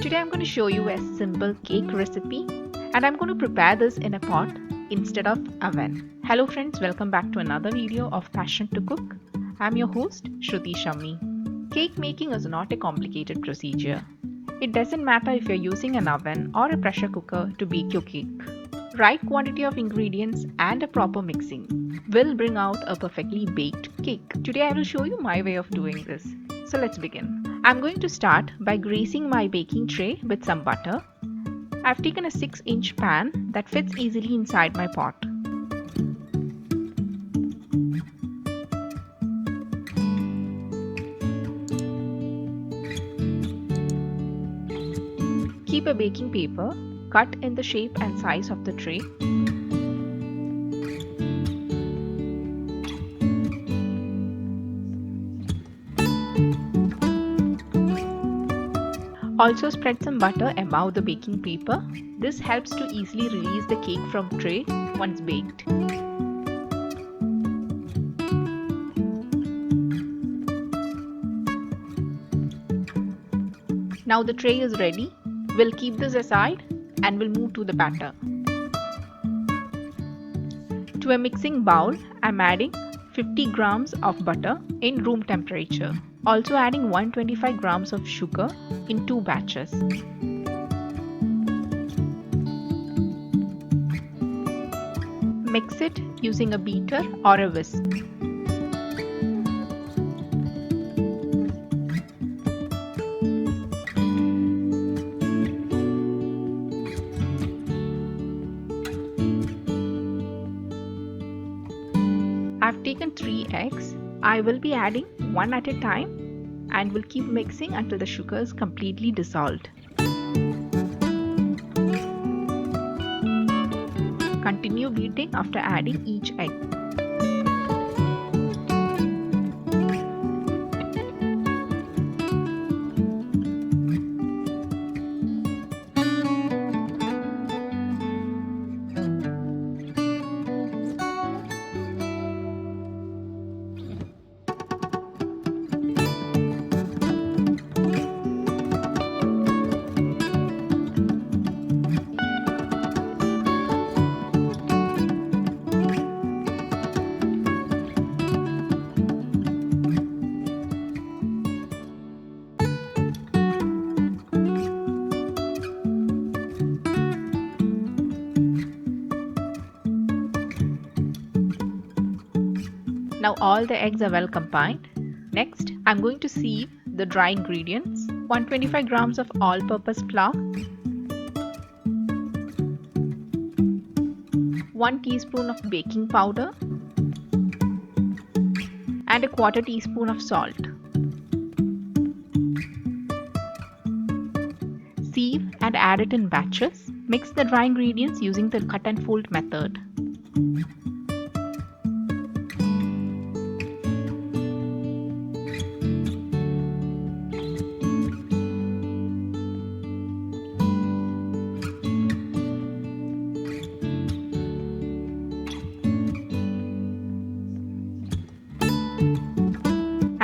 Today I'm going to show you a simple cake recipe and I'm going to prepare this in a pot instead of oven. Hello friends, welcome back to another video of Passion to Cook. I'm your host Shruti Shammi. Cake making is not a complicated procedure. It doesn't matter if you're using an oven or a pressure cooker to bake your cake. Right quantity of ingredients and a proper mixing will bring out a perfectly baked cake. Today I will show you my way of doing this. So let's begin. I'm going to start by greasing my baking tray with some butter. I've taken a 6-inch pan that fits easily inside my pot. Keep a baking paper cut in the shape and size of the tray. Also spread some butter above the baking paper. This helps to easily release the cake from tray once baked. Now the tray is ready. We'll keep this aside and we'll move to the batter. To a mixing bowl, I'm adding 50 grams of butter in room temperature. Also adding 125 grams of sugar in 2 batches. Mix it using a beater or a whisk. I've taken 3 eggs. I will be adding one at a time and will keep mixing until the sugar is completely dissolved. Continue beating after adding each egg. Now all the eggs are well combined. Next, I'm going to sieve the dry ingredients. 125 grams of all-purpose flour, 1 teaspoon of baking powder, and a 1/4 teaspoon of salt. Sieve and add it in batches. Mix the dry ingredients using the cut and fold method.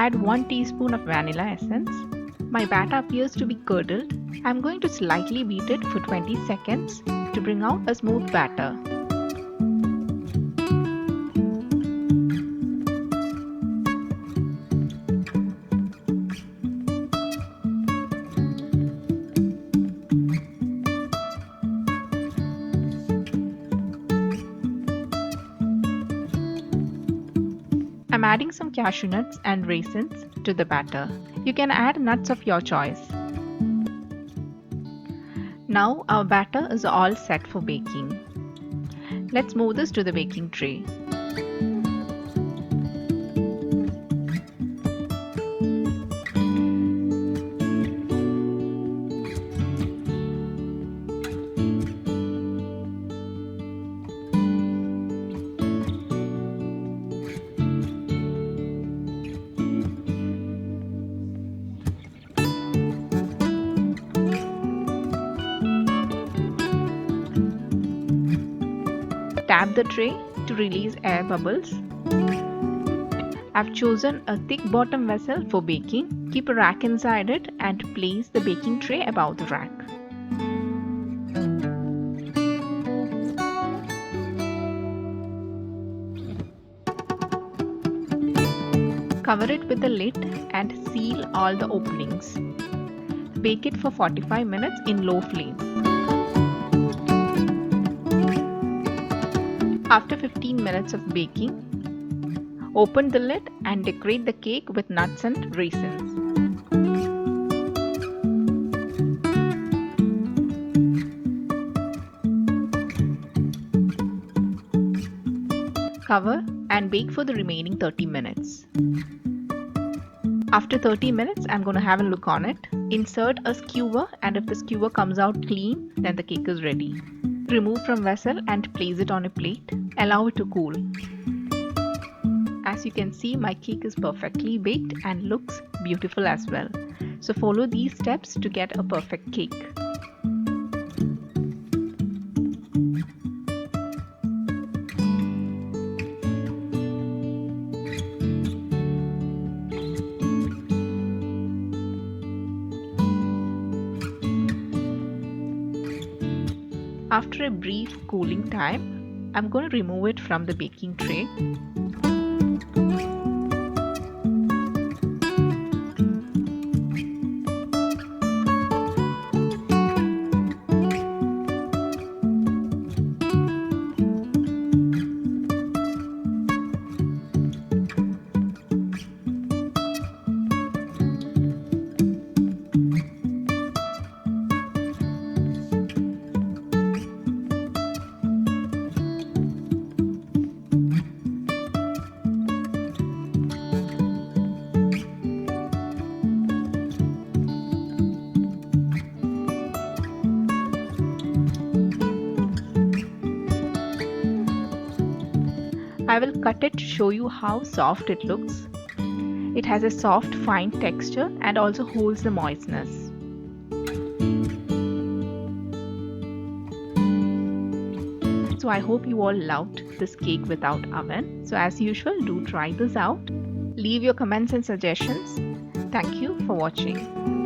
Add 1 teaspoon of vanilla essence. My batter appears to be curdled. I'm going to slightly beat it for 20 seconds to bring out a smooth batter. I'm adding some cashew nuts and raisins to the batter. You can add nuts of your choice. Now our batter is all set for baking. Let's move this to the baking tray. Tap the tray to release air bubbles. I've chosen a thick bottom vessel for baking. Keep a rack inside it and place the baking tray above the rack. Cover it with the lid and seal all the openings. Bake it for 45 minutes in low flame. After 15 minutes of baking, open the lid and decorate the cake with nuts and raisins. Cover and bake for the remaining 30 minutes. After 30 minutes, I'm going to have a look on it. Insert a skewer, and if the skewer comes out clean, then the cake is ready. Remove from vessel and place it on a plate. Allow it to cool. As you can see, my cake is perfectly baked and looks beautiful as well. So follow these steps to get a perfect cake. After a brief cooling time, I'm going to remove it from the baking tray. I will cut it to show you how soft it looks. It has a soft, fine texture and also holds the moistness. So I hope you all loved this cake without oven. So as usual, do try this out. Leave your comments and suggestions. Thank you for watching.